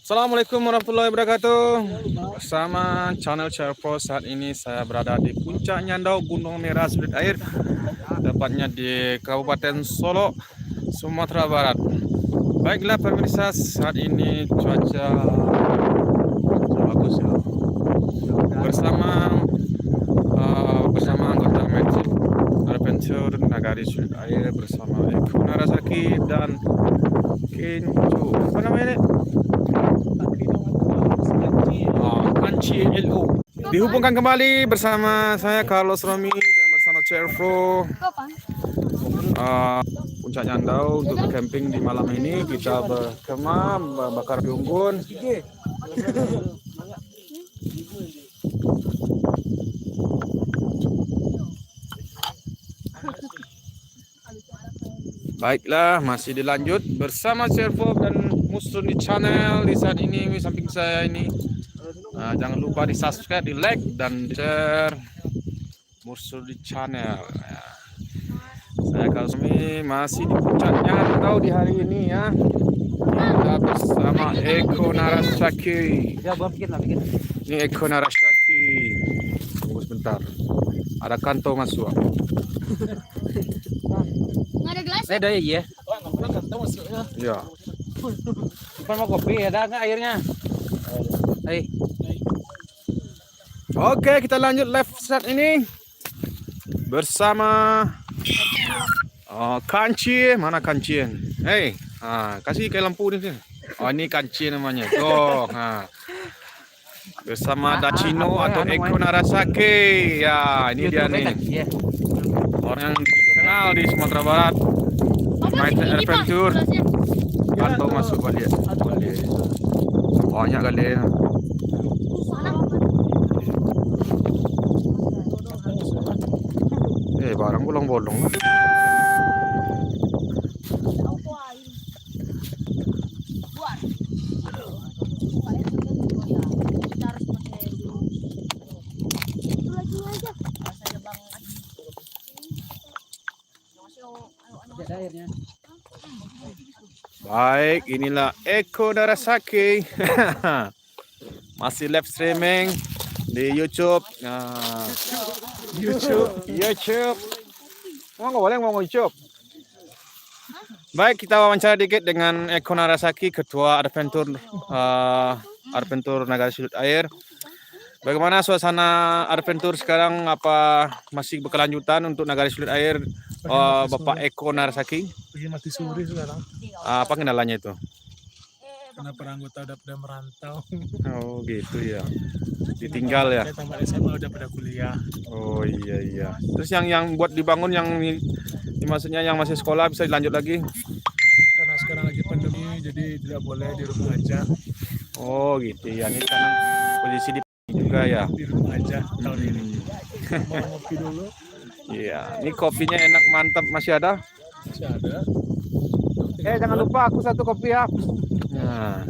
Assalamualaikum warahmatullahi wabarakatuh. Bersama channel Cerpo, saat ini saya berada di puncak Nyandau Gunung Merah Sulit Air, tepatnya di Kabupaten Solo, Sumatera Barat. Baiklah pemirsa, saat ini cuaca bagus ya. Bersama anggota Magic Adventure Nagari Sulit Air bersama Eko Narasaki dan Kenjo. Apa namanya ini? Kanci LO. Dihubungkan kembali bersama saya Carlos Romi dan bersama Cervo. Puncak Nyandau untuk camping di malam ini. Kita berkemah, bakar di unggun. Baiklah, masih dilanjut bersama Cervo dan Musrun di channel. Di saat ini di samping saya ini, jangan lupa di subscribe, di like dan share Musrun di channel. Saya Kalsumi masih di puncak Nyandau di hari ini ya. Kita bersama Eko Narasaki. Ini Eko Narasaki. Tunggu sebentar. Ada kanto masuk. Nggak ada gelas? Ada ya? Ya. Bukan mau kopi, ada nggak airnya? Oke, kita lanjut live saat ini bersama Kanci. Mana Kanci? Kasih kayak lampu ini. Oh, ini Kanci namanya. Tuh, bersama Dacino atau Eko Narasaki. Ya, ini dia nih. Orang yang dikenal di Sumatera Barat. Main adventure. Atau masuk balik. Banyak kali. Barang bolong-bolong. Baik, inilah Eko Narasaki. Masih live streaming di YouTube. YouTube. Nggak boleh ngomong YouTube. Baik, kita wawancara dikit dengan Eko Narasaki, Ketua Adventure Nagari Sulit Air. Bagaimana suasana adventure sekarang? Apa masih berkelanjutan untuk Nagari Sulit Air, Bapak Eko Narasaki? Pergi mati suri sekarang. Apa kendalanya itu? Karena para anggota udah pada merantau. Oh gitu ya. Ditinggal ya. Saya tambah SMA udah pada kuliah. Oh iya. Terus yang buat dibangun yang maksudnya yang masih sekolah bisa dilanjut lagi? Karena sekarang lagi pandemi jadi tidak boleh di rumah aja. Oh gitu ya. Ini karena posisi di juga ya. Di rumah aja tahun ini. Mau ngopi dulu. Iya. Ini kopinya enak mantap, masih ada? Masih ada. Jangan lupa aku satu kopi ya. Nah,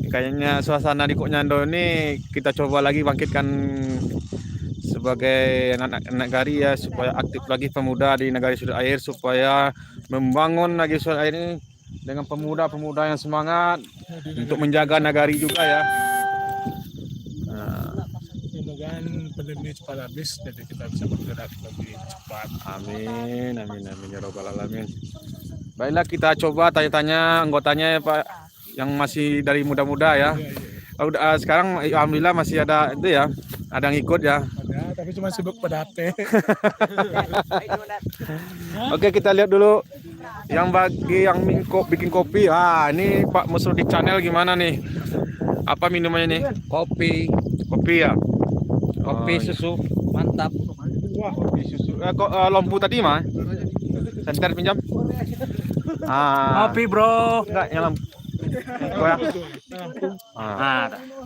kayaknya suasana di Kok Nyandau ini kita coba lagi bangkitkan sebagai anak nagari ya, supaya aktif lagi pemuda di Nagari Sulit Air, supaya membangun Nagari Sulit Air ini dengan pemuda-pemuda yang semangat untuk menjaga nagari juga ya. Semoga pandemi cepat habis jadi kita bisa bergerak lebih cepat. Amin ya robbal alamin. Baiklah, kita coba tanya-tanya anggotanya ya Pak, yang masih dari muda-muda ya. Udah sekarang alhamdulillah masih ada itu ya, ada yang ikut ya. Ada, tapi cuma sibuk pada HP. Oke, kita lihat dulu yang bikin kopi. Ini Pak Musrun di channel gimana nih? Apa minumannya nih? Kopi Ya. kopi susu mantap. Wah, kopi susu. Lampu tadi mah. Senter pinjam. Kopi bro. Enggak, yang lampu. Ya.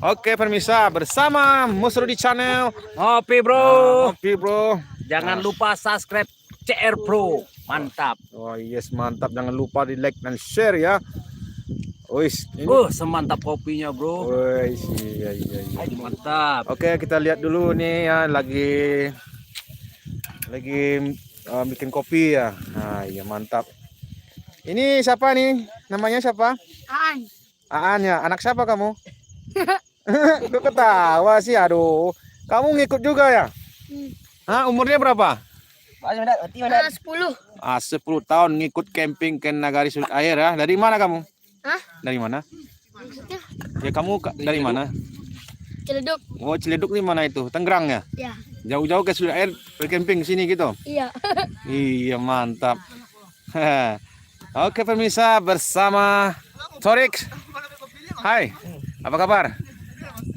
Oke, pemirsa, bersama Musrun di channel. Kopi bro. Kopi bro. Jangan lupa subscribe CR Pro. Mantap. Oh yes, mantap. Jangan lupa di like dan share ya. Wis, ini. Semantap kopinya bro. Wis, iya. Mantap. Oke, kita lihat dulu nih ya, lagi bikin kopi ya. Iya mantap. Ini siapa nih? Namanya siapa? Aan. Aan ya, anak siapa kamu? Kok ketawa sih, aduh. Kamu ngikut juga ya? Hah, umurnya berapa? 10. 10 tahun ngikut camping ke Nagari Sulit Air ya. Dari mana kamu? Hah? Dari mana? Maksudnya Ya kamu dari mana? Ciledug. Oh, Ciledug di mana itu? Tangerang ya? Ya. Jauh-jauh ke Sulit Air bercamping sini gitu. Iya. Iya, mantap. Oke pemirsa, bersama Torik. Hai, apa kabar?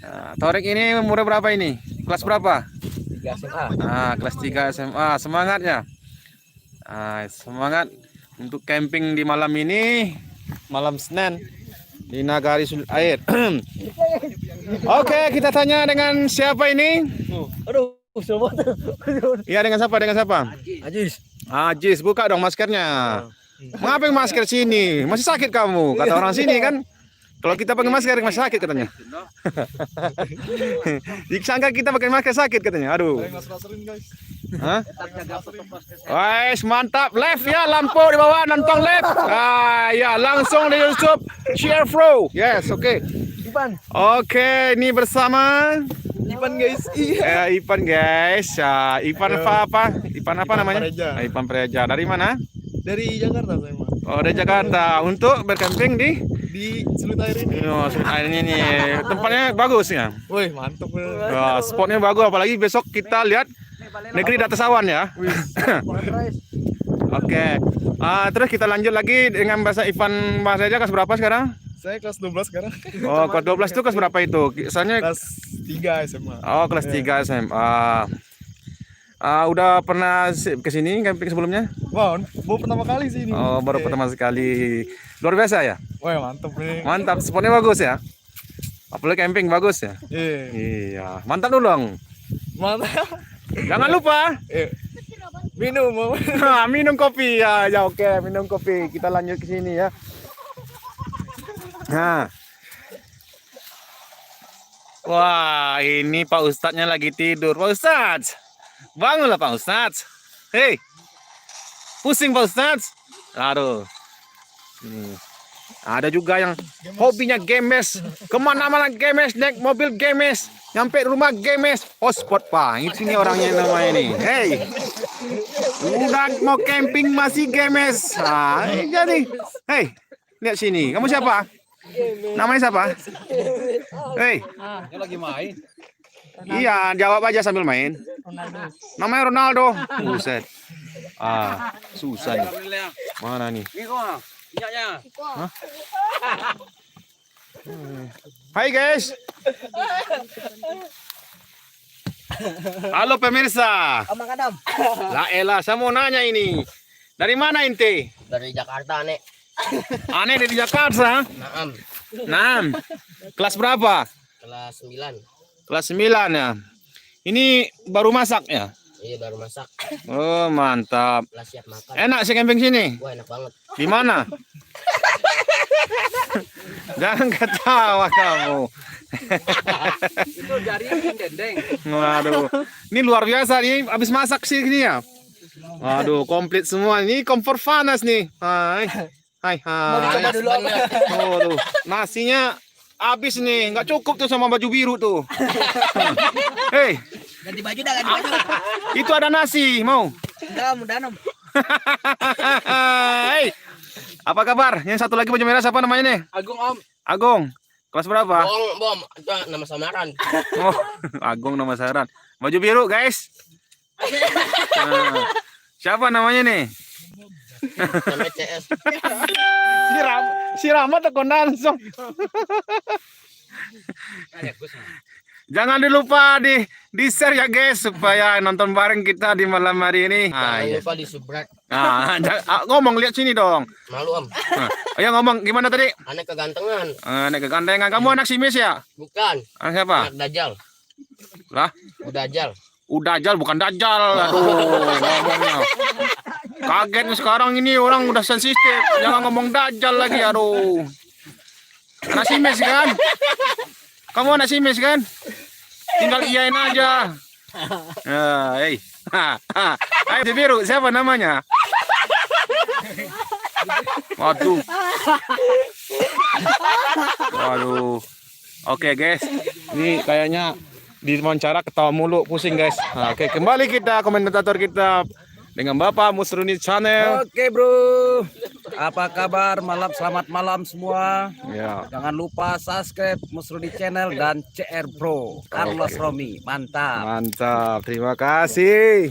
Nah, Torik ini umur berapa ini? Kelas berapa? 3 SMA. Kelas 3 SMA. Semangatnya. Semangat untuk camping di malam ini, malam Senin di Nagari Sulit Air. Oke, kita tanya dengan siapa ini? Aduh, sobat. Iya, dengan siapa? Dengan siapa? Ajis. Ajis, buka dong maskernya. Mengapa masker sini? Masih sakit kamu? Kata orang sini kan. Kalau kita pakai masker masih sakit katanya. Disangka kita pakai masker sakit katanya. Aduh. Hah? Wes, mantap. Left ya, lampu di bawah nonton left. Ya, langsung di YouTube Cheerfro. Yes, oke. Ipan. Oke, ini bersama Ipan guys. Ipan guys. Ipan apa? Ipan apa namanya? Preja. Ipan Preja. Dari mana? Dari Jakarta saya mah. Oh, dari Jakarta. Untuk bercamping di Sulit Air ini. Oh, Sulit Air ini nih. Tempatnya bagus ya. Woi, mantap. Wah, spotnya bagus, apalagi besok kita lihat negeri di atas awan ya. Oke. Terus kita lanjut lagi dengan bahasa Ivan Mas Reja, kelas berapa sekarang? Saya kelas 12 sekarang. Oh, kelas 12 itu kelas berapa itu? Soalnya Kelas 3 SMA. oh, kelas 3 SMA. Udah pernah ke sini camping sebelumnya? Wah, baru pertama kali sih ini. Oh, baru pertama sekali. Luar biasa ya? Wah, mantap nih. Mantap, spotnya bagus ya. Apalagi camping bagus ya. Iya. Iya, mantap dulu dong. Mantap. Jangan lupa Minum mau. minum kopi ya. Ya oke, minum kopi. Kita lanjut ke sini ya. Nah. Wah, ini Pak Ustadznya lagi tidur. Pak Ustadz, bangunlah Pak Ustadz. Hei, pusing Pak Ustadz. Aduh. Ada juga yang hobinya games, kemana-mana games, naik mobil games, nyampe rumah games, hotspot Pak. Itu nih orangnya namanya nih. Hei, udah mau camping masih games. Jadi, hei, lihat sini. Kamu siapa? Namanya siapa? Hei, Lagi main. iya, jawab aja sambil main. Namanya Ronaldo. Buset. Susah nih. Mana nih? Hah? Hai guys. Halo pemirsa. Om Kadam. La elah, saya mau nanya ini. Dari mana ente? Dari Jakarta, Nek. Aneh dari Jakarta. Naam. Kelas berapa? Kelas 9. Kelas 9 ya. Ini baru masak ya? Iya, baru masak. Oh, mantap. Kelas siap makan. Enak sih camping sini. Wah, enak banget. Di mana? Jangan ketawa kamu. Itu dari dendeng. Waduh, ini luar biasa nih. Habis masak sih ini ya. Waduh, komplit semua. Ini kompor panas nih. Hai, hai, hai. Dulu Oh, tuh. Nasinya habis nih. Nggak cukup tuh sama baju biru tuh. Hei, ganti baju dah, ganti baju. itu ada nasi. Mau? Udah, nom. Hei, apa kabar? Yang satu lagi baju merah siapa namanya nih? Agung Om. Agung. Kelas berapa? Bom, itu nama samaran. Oh, Agung nama samaran. Baju biru, guys. Nah, siapa namanya nih? Namanya CS. Si Rama tekan langsung. Jangan lupa di share ya guys supaya nonton bareng kita di malam hari ini. Jangan Iya. lupa di subscribe. Ngomong lihat sini dong. Malu, Om. Ayo ngomong gimana tadi? Aneh kegantengan. Anak kegantengan. Kamu anak simis ya? Bukan. Anak siapa? Anak Dajjal. Lah, Dajjal. Dajjal bukan Dajjal. Aduh, ngomongnya. Kaget nih sekarang ini orang udah sensitif. Jangan ngomong Dajjal lagi, aduh. Anak simis kan? Kamu anak simis kan? Tinggal iyain aja. Hei. Ayo biru, siapa namanya? Waduh. Waduh. Oke guys, ini kayaknya di wawancara ketawa mulu, pusing guys. Nah, oke, kembali kita komentator kita dengan Bapak Musruni Channel. Oke bro, apa kabar? Selamat malam semua. Ya. Jangan lupa subscribe Musruni Channel dan CR Pro Carlos Romi. Mantap. Mantap, terima kasih.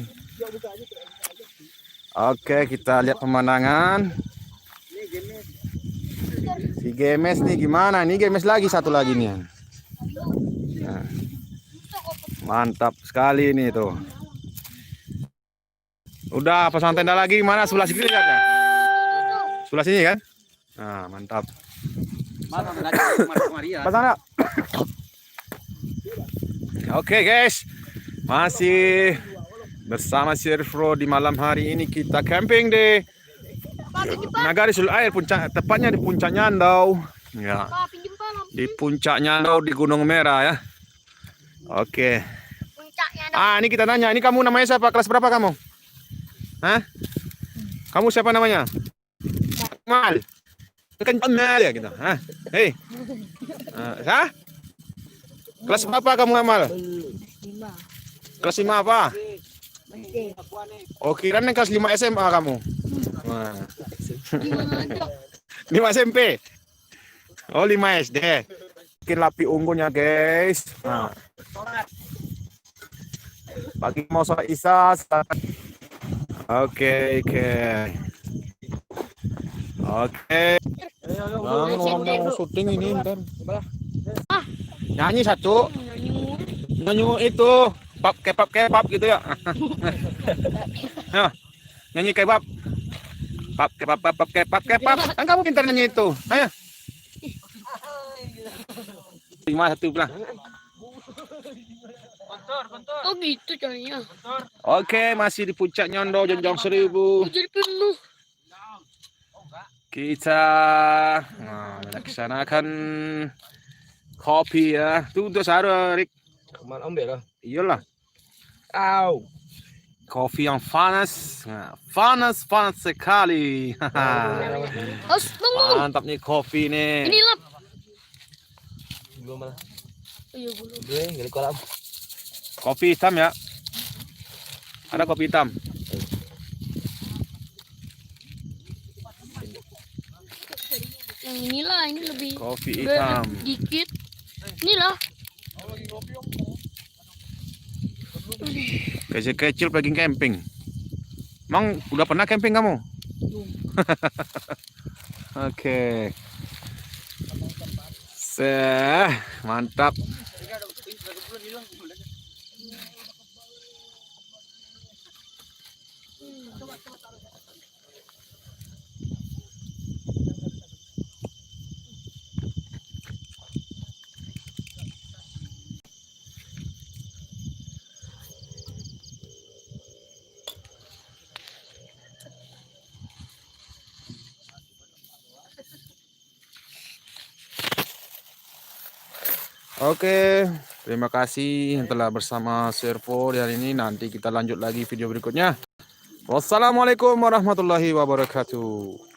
Oke, kita lihat pemandangan. Si Gemes nih gimana? Nih Gemes lagi satu lagi nih. Nah, mantap sekali nih tuh. Udah pasang tenda lagi mana? Sebelah sini kan? Sebelah sini kan? Nah, mantap. Pasang enggak? Oke guys, masih bersama Serfro di malam hari ini kita camping di Nagari Sul Air, tepatnya di Puncak Nyandau. Ya. Di Puncak Nyandau di Gunung Merah ya. Oke. Ini kita nanya, ini kamu namanya siapa? Kelas berapa kamu? Hah? Kamu siapa namanya? Mal. Kan Mal ya gitu. Hah? Hei. Hah? Kelas berapa kamu Amal? 5. Kelas 5 apa? Oh, kirain kelas 5 SMA kamu. Nah. 5 SMP. Oh, 5 SD. Bikin lapi ungunya, guys. Nah. Pagi mau sholat Isya. Oke. Orang mau syuting ini ntar. Nyanyi satu. Nyanyi itu kebab gitu ya. Nyanyi kebab. Kebab. Kan kamu pintar nyanyi itu. Ayo. 5-1 lah. Oh gitu caranya. Oke, masih di Puncak Nyandau Jonjong 1000. Jadi penuh. Kita melaksanakan kopi ya. Tuh Sarah, Rik. Kemana ambil lah? Iyalah. Au. Kopi yang panas. Nah, panas sekali. Harus bangun. Mantap nih kopi nih. Ini lap. Belum mana? Iya belum. Belum, gali kolam. Kopi hitam ya. Ada kopi hitam. Yang inilah, ini lebih Kopi hitam. dikit. Inilah. Kecil-kecil pergi camping. Emang udah pernah camping kamu? Oke. Mantap. Oke, terima kasih yang telah bersama Servo di hari ini. Nanti kita lanjut lagi video berikutnya. Wassalamualaikum warahmatullahi wabarakatuh.